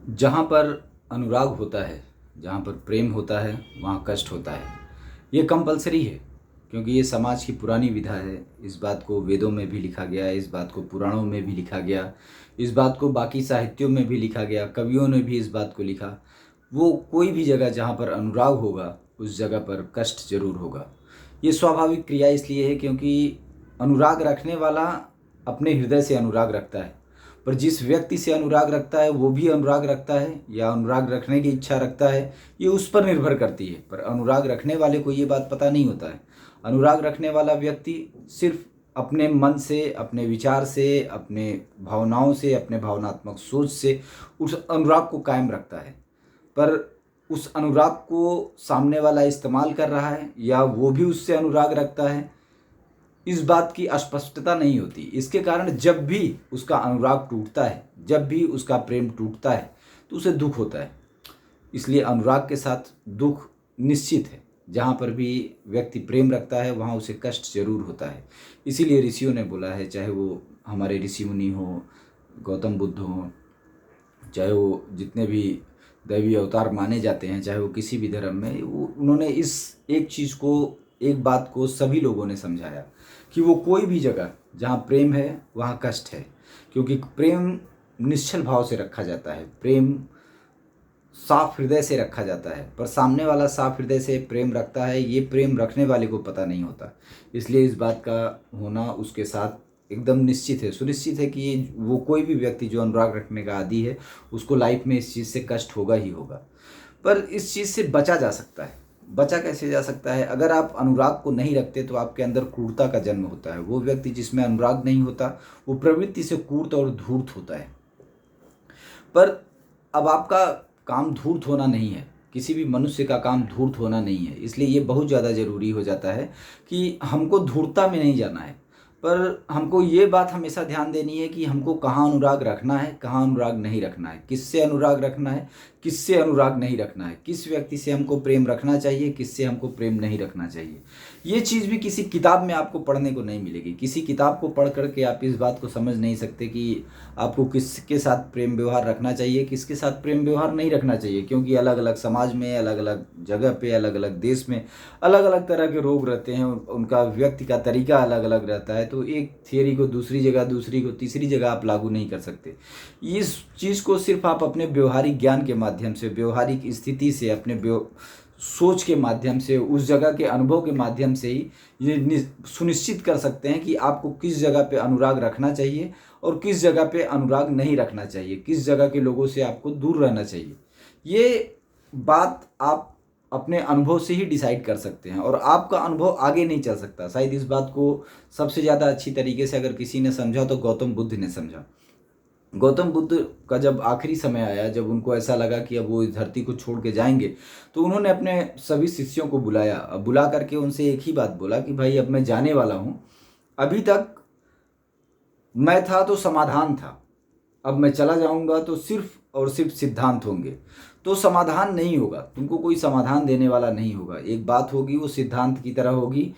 जहाँ पर अनुराग होता है, जहाँ पर प्रेम होता है, वहाँ कष्ट होता है। ये कंपलसरी है, क्योंकि ये समाज की पुरानी विधा है। इस बात को वेदों में भी लिखा गया, इस बात को पुराणों में भी लिखा गया, इस बात को बाकी साहित्यों में भी लिखा गया, कवियों ने भी इस बात को लिखा। वो कोई भी जगह जहाँ पर अनुराग होगा, उस जगह पर कष्ट जरूर होगा। ये स्वाभाविक क्रिया इसलिए है क्योंकि अनुराग रखने वाला अपने हृदय से अनुराग रखता है, पर जिस व्यक्ति से अनुराग रखता है वो भी अनुराग रखता है या अनुराग रखने की इच्छा रखता है, ये उस पर निर्भर करती है। पर अनुराग रखने वाले को ये बात पता नहीं होता है। अनुराग रखने वाला व्यक्ति सिर्फ अपने मन से, अपने विचार से, अपने भावनाओं से, अपने भावनात्मक सोच से उस अनुराग को कायम रखता है। पर उस अनुराग को सामने वाला इस्तेमाल कर रहा है या वो भी उससे अनुराग रखता है, इस बात की अस्पष्टता नहीं होती। इसके कारण जब भी उसका अनुराग टूटता है, जब भी उसका प्रेम टूटता है, तो उसे दुख होता है। इसलिए अनुराग के साथ दुख निश्चित है। जहाँ पर भी व्यक्ति प्रेम रखता है वहाँ उसे कष्ट जरूर होता है। इसीलिए ऋषियों ने बोला है, चाहे वो हमारे ऋषि मुनि हो, गौतम बुद्ध हो, चाहे वो जितने भी दैवी अवतार माने जाते हैं, चाहे वो किसी भी धर्म में, उन्होंने इस एक चीज़ को, एक बात को सभी लोगों ने समझाया कि वो कोई भी जगह जहाँ प्रेम है वहाँ कष्ट है। क्योंकि प्रेम निश्चल भाव से रखा जाता है, प्रेम साफ हृदय से रखा जाता है। पर सामने वाला साफ हृदय से प्रेम रखता है, ये प्रेम रखने वाले को पता नहीं होता। इसलिए इस बात का होना उसके साथ एकदम निश्चित है, सुनिश्चित है कि वो कोई भी व्यक्ति जो अनुराग रखने का आदी है, उसको लाइफ में इस चीज़ से कष्ट होगा ही होगा। पर इस चीज़ से बचा जा सकता है। बचा कैसे जा सकता है? अगर आप अनुराग को नहीं रखते तो आपके अंदर क्रूरता का जन्म होता है। वो व्यक्ति जिसमें अनुराग नहीं होता, वो प्रवृत्ति से क्रूर और धूर्त होता है। पर अब आपका काम धूर्त होना नहीं है, किसी भी मनुष्य का काम धूर्त होना नहीं है। इसलिए ये बहुत ज़्यादा ज़रूरी हो जाता है कि हमको धूर्तता में नहीं जाना है, पर हमको ये बात हमेशा ध्यान देनी है कि हमको कहाँ अनुराग रखना है, कहाँ अनुराग नहीं रखना है, किससे अनुराग रखना है, किससे अनुराग नहीं रखना है, किस व्यक्ति से हमको प्रेम रखना चाहिए, किससे हमको प्रेम नहीं रखना चाहिए। ये चीज़ भी किसी किताब में आपको पढ़ने को नहीं मिलेगी। किसी किताब को पढ़ करके आप इस बात को समझ नहीं सकते कि आपको किसके साथ प्रेम व्यवहार रखना चाहिए, किसके साथ प्रेम व्यवहार नहीं रखना चाहिए। क्योंकि अलग अलग समाज में, अलग अलग जगह पे, अलग अलग देश में अलग अलग तरह के रोग रहते हैं, उनका व्यक्ति का तरीका अलग अलग रहता है। तो एक थियरी को दूसरी जगह, दूसरी को तीसरी जगह आप लागू नहीं कर सकते। इस चीज़ को सिर्फ आप अपने व्यवहारिक ज्ञान के माध्यम से, व्यवहारिक स्थिति से, अपने सोच के माध्यम से, उस जगह के अनुभव के माध्यम से ही ये सुनिश्चित कर सकते हैं कि आपको किस जगह पे अनुराग रखना चाहिए और किस जगह पे अनुराग नहीं रखना चाहिए, किस जगह के लोगों से आपको दूर रहना चाहिए। ये बात आप अपने अनुभव से ही डिसाइड कर सकते हैं, और आपका अनुभव आगे नहीं चल सकता। शायद इस बात को सबसे ज़्यादा अच्छी तरीके से अगर किसी ने समझा तो गौतम बुद्ध ने समझा। गौतम बुद्ध का जब आखिरी समय आया, जब उनको ऐसा लगा कि अब वो इस धरती को छोड़ के जाएंगे, तो उन्होंने अपने सभी शिष्यों को बुलाया। अब बुला करके उनसे एक ही बात बोला कि भाई अब मैं जाने वाला हूँ। अभी तक मैं था तो समाधान था, अब मैं चला जाऊंगा तो सिर्फ और सिर्फ सिद्धांत होंगे। तो समाधान नहीं होगा, तुमको कोई समाधान देने वाला नहीं होगा। एक बात होगी वो सिद्धांत की तरह होगी।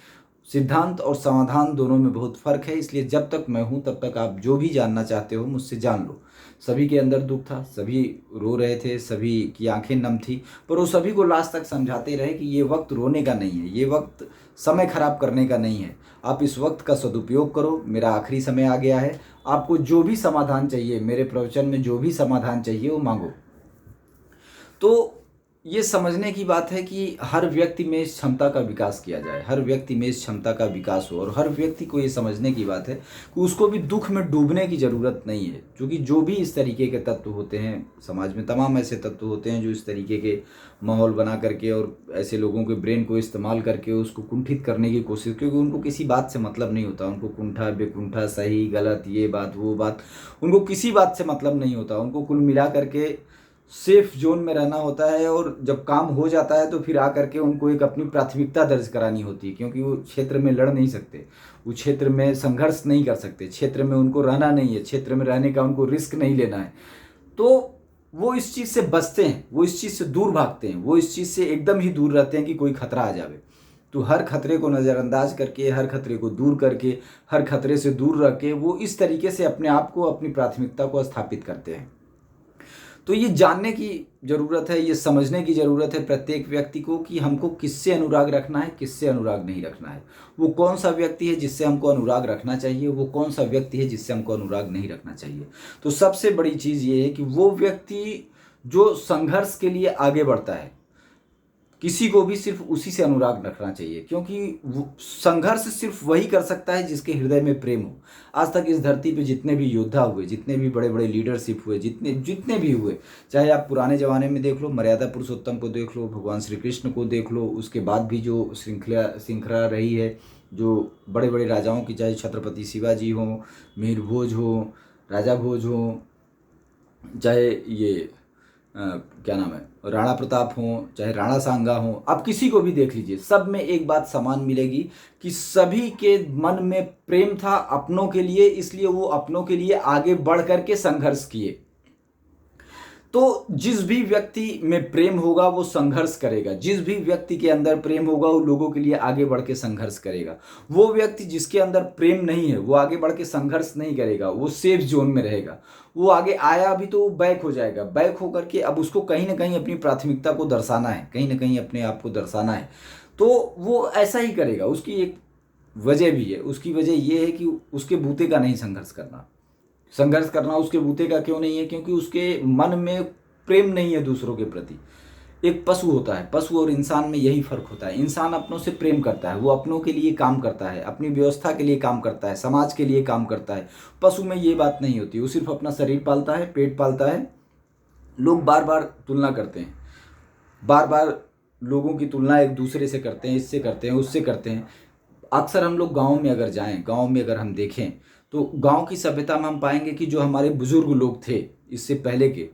सिद्धांत और समाधान दोनों में बहुत फ़र्क है। इसलिए जब तक मैं हूँ तब तक आप जो भी जानना चाहते हो मुझसे जान लो। सभी के अंदर दुख था, सभी रो रहे थे, सभी की आंखें नम थी, पर वो सभी को लास्ट तक समझाते रहे कि ये वक्त रोने का नहीं है, ये वक्त समय खराब करने का नहीं है। आप इस वक्त का सदुपयोग करो, मेरा आखिरी समय आ गया है। आपको जो भी समाधान चाहिए, मेरे प्रवचन में जो भी समाधान चाहिए वो मांगो। तो ये समझने की बात है कि हर व्यक्ति में इस क्षमता का विकास किया जाए, हर व्यक्ति में इस क्षमता का विकास हो, और हर व्यक्ति को ये समझने की बात है कि उसको भी दुख में डूबने की ज़रूरत नहीं है। क्योंकि जो भी इस तरीके के तत्व होते हैं समाज में, तमाम ऐसे तत्व होते हैं जो इस तरीके के माहौल बना करके और ऐसे लोगों के ब्रेन को इस्तेमाल करके उसको कुंठित करने की कोशिश, क्योंकि उनको किसी बात से मतलब नहीं होता। उनको कुंठा बेकुंठा, सही गलत, ये बात वो बात, उनको किसी बात से मतलब नहीं होता। उनको कुल मिला करके सेफ जोन में रहना होता है, और जब काम हो जाता है तो फिर आ करके उनको एक अपनी प्राथमिकता दर्ज करानी होती है। क्योंकि वो क्षेत्र में लड़ नहीं सकते, वो क्षेत्र में संघर्ष नहीं कर सकते, क्षेत्र में उनको रहना नहीं है, क्षेत्र में रहने का उनको रिस्क नहीं लेना है। तो वो इस चीज़ से बचते हैं, वो इस चीज़ से दूर भागते हैं, वो इस चीज़ से एकदम ही दूर रहते हैं कि कोई खतरा आ जावे। तो हर खतरे को नज़रअंदाज करके, हर खतरे को दूर करके, हर खतरे से दूर रख के वो इस तरीके से अपने आप को, अपनी प्राथमिकता को स्थापित करते हैं। तो ये जानने की ज़रूरत है, ये समझने की ज़रूरत है प्रत्येक व्यक्ति को कि हमको किससे अनुराग रखना है, किससे अनुराग नहीं रखना है। वो कौन सा व्यक्ति है जिससे हमको अनुराग रखना चाहिए, वो कौन सा व्यक्ति है जिससे हमको अनुराग नहीं रखना चाहिए। तो सबसे बड़ी चीज़ ये है कि वो व्यक्ति जो संघर्ष के लिए आगे बढ़ता है, किसी को भी सिर्फ उसी से अनुराग रखना चाहिए, क्योंकि संघर्ष सिर्फ वही कर सकता है जिसके हृदय में प्रेम हो। आज तक इस धरती पे जितने भी योद्धा हुए, जितने भी बड़े बड़े लीडरशिप हुए, जितने जितने भी हुए, चाहे आप पुराने ज़माने में देख लो, मर्यादा पुरुषोत्तम को देख लो, भगवान श्री कृष्ण को देख लो, उसके बाद भी जो श्रृंखला रही है, जो बड़े बड़े राजाओं की, चाहे छत्रपति शिवाजी हो, मीर भोज हो, राजा भोज हो, चाहे ये क्या नाम है, राणा प्रताप हो, चाहे राणा सांगा हो, आप किसी को भी देख लीजिए, सब में एक बात समान मिलेगी कि सभी के मन में प्रेम था अपनों के लिए, इसलिए वो अपनों के लिए आगे बढ़ करके संघर्ष किए। तो जिस भी व्यक्ति में प्रेम होगा वो संघर्ष करेगा, जिस भी व्यक्ति के अंदर प्रेम होगा वो लोगों के लिए आगे बढ़ के संघर्ष करेगा। वो व्यक्ति जिसके अंदर प्रेम नहीं है वो आगे बढ़ के संघर्ष नहीं करेगा, वो सेफ जोन में रहेगा। वो आगे आया अभी तो वो बैक हो जाएगा, बैक होकर के अब उसको कहीं ना कहीं अपनी प्राथमिकता को दर्शाना है, कहीं ना कहीं अपने आप को दर्शाना है, तो वो ऐसा ही करेगा। उसकी एक वजह भी है, उसकी वजह ये है कि उसके बूते का नहीं संघर्ष करना उसके बूते का क्यों नहीं है, क्योंकि उसके मन में प्रेम नहीं है दूसरों के प्रति। एक पशु होता है, पशु और इंसान में यही फर्क होता है। इंसान अपनों से प्रेम करता है, वो अपनों के लिए काम करता है, अपनी व्यवस्था के लिए काम करता है, समाज के लिए काम करता है। पशु में ये बात नहीं होती, वो सिर्फ अपना शरीर पालता है, पेट पालता है। लोग बार बार तुलना करते हैं, बार बार लोगों की तुलना एक दूसरे से करते हैं, इससे करते हैं, उससे करते हैं। अक्सर हम लोग गाँव में अगर जाएँ, गाँव में अगर हम देखें तो गांव की सभ्यता में हम पाएंगे कि जो हमारे बुजुर्ग लोग थे इससे पहले के,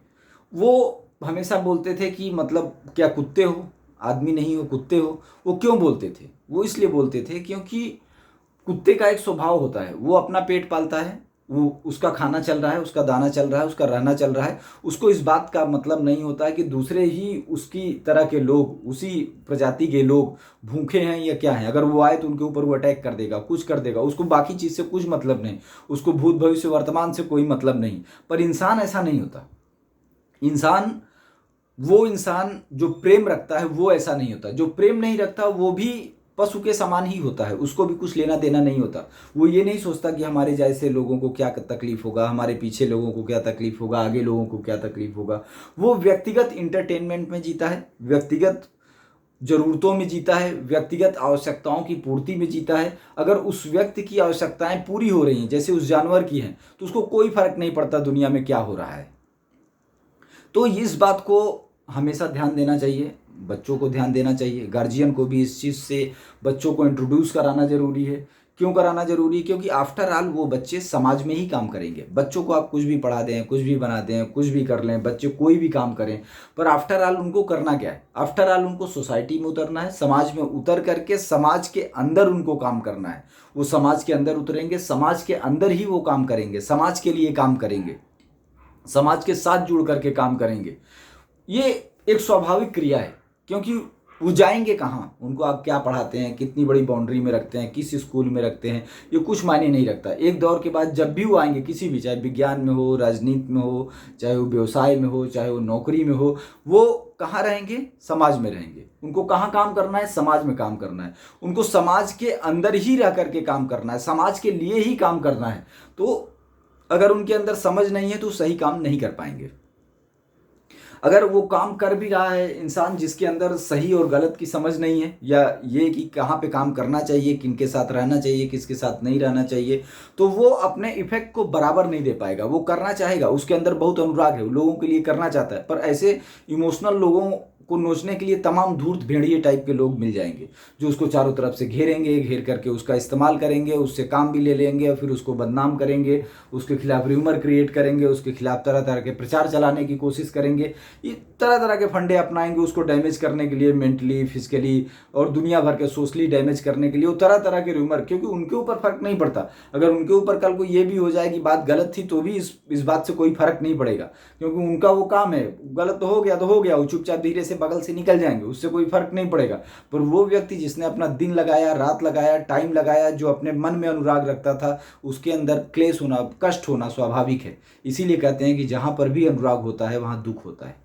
वो हमेशा बोलते थे कि मतलब क्या कुत्ते हो, आदमी नहीं हो कुत्ते हो। वो क्यों बोलते थे? वो इसलिए बोलते थे क्योंकि कुत्ते का एक स्वभाव होता है, वो अपना पेट पालता है, वो उसका खाना चल रहा है, उसका दाना चल रहा है, उसका रहना चल रहा है। उसको इस बात का मतलब नहीं होता है कि दूसरे ही उसकी तरह के लोग, उसी प्रजाति के लोग भूखे हैं या क्या हैं। अगर वो आए तो उनके ऊपर वो अटैक कर देगा, कुछ कर देगा, उसको बाकी चीज़ से कुछ मतलब नहीं, उसको भूत भविष्य वर्तमान से कोई मतलब नहीं। पर इंसान ऐसा नहीं होता। वो इंसान जो प्रेम रखता है वो ऐसा नहीं होता। जो प्रेम नहीं रखता वो भी पशु के समान ही होता है, उसको भी कुछ लेना देना नहीं होता। वो ये नहीं सोचता कि हमारे जैसे लोगों को क्या तकलीफ होगा, हमारे पीछे लोगों को क्या तकलीफ होगा, आगे लोगों को क्या तकलीफ होगा। वो व्यक्तिगत इंटरटेनमेंट में जीता है, व्यक्तिगत जरूरतों में जीता है, व्यक्तिगत आवश्यकताओं की पूर्ति में जीता है। अगर उस व्यक्ति की आवश्यकताएं पूरी हो रही हैं जैसे उस जानवर की हैं, तो उसको कोई फर्क नहीं पड़ता दुनिया में क्या हो रहा है। तो इस बात को हमेशा ध्यान देना चाहिए, बच्चों को ध्यान देना चाहिए, गार्जियन को भी इस चीज़ से बच्चों को इंट्रोड्यूस कराना जरूरी है। क्यों कराना जरूरी है? क्योंकि आफ्टर ऑल वो बच्चे समाज में ही काम करेंगे। बच्चों को आप कुछ भी पढ़ा दें, कुछ भी बना दें, कुछ भी कर लें, बच्चे कोई भी काम करें, पर आफ्टर ऑल उनको करना क्या है? आफ्टर ऑल उनको सोसाइटी में उतरना है, समाज में उतर करके समाज के अंदर उनको काम करना है। वो समाज के अंदर उतरेंगे, समाज के अंदर ही वो काम करेंगे, समाज के लिए काम करेंगे, समाज के साथ जुड़ करके काम करेंगे। ये एक स्वाभाविक क्रिया है, क्योंकि वो जाएंगे कहाँ? उनको आप क्या पढ़ाते हैं, कितनी बड़ी बाउंड्री में रखते हैं, किस स्कूल में रखते हैं, ये कुछ मायने नहीं रखता। एक दौर के बाद जब भी वो आएंगे किसी भी, चाहे विज्ञान में हो, राजनीति में हो, चाहे वो व्यवसाय में हो, चाहे वो नौकरी में हो, वो कहाँ रहेंगे? समाज में रहेंगे। उनको कहाँ काम करना है? समाज में काम करना है। उनको समाज के अंदर ही रह करके काम करना है, समाज के लिए ही काम करना है। तो अगर उनके अंदर समझ नहीं है तो सही काम नहीं कर पाएंगे। अगर वो काम कर भी रहा है इंसान जिसके अंदर सही और गलत की समझ नहीं है, या ये कि कहाँ पे काम करना चाहिए, किनके साथ रहना चाहिए, किसके साथ नहीं रहना चाहिए, तो वो अपने इफेक्ट को बराबर नहीं दे पाएगा। वो करना चाहेगा, उसके अंदर बहुत अनुराग है, लोगों के लिए करना चाहता है, पर ऐसे इमोशनल लोगों को नोचने के लिए तमाम धूर्त भेड़िए टाइप के लोग मिल जाएंगे, जो उसको चारों तरफ से घेरेंगे, घेर करके उसका इस्तेमाल करेंगे, उससे काम भी ले लेंगे और फिर उसको बदनाम करेंगे, उसके खिलाफ र्यूमर क्रिएट करेंगे, उसके खिलाफ तरह तरह के प्रचार चलाने की कोशिश करेंगे। ये तरह तरह के फंडे अपनाएंगे उसको डैमेज करने के लिए, मेंटली, फिजिकली और दुनिया भर के सोशली डैमेज करने के लिए। वो तरह तरह के र्यूमर, क्योंकि उनके ऊपर फर्क नहीं पड़ता। अगर उनके ऊपर कल को ये भी हो जाए कि बात गलत थी तो भी इस बात से कोई फर्क नहीं पड़ेगा, क्योंकि उनका वो काम है, गलत तो हो गया, वो चुपचाप धीरे से से बगल से निकल जाएंगे, उससे कोई फर्क नहीं पड़ेगा। पर वो व्यक्ति जिसने अपना दिन लगाया, रात लगाया, टाइम लगाया, जो अपने मन में अनुराग रखता था, उसके अंदर क्लेश होना, कष्ट होना स्वाभाविक है। इसीलिए कहते हैं कि जहाँ पर भी अनुराग होता है वहाँ दुख होता है।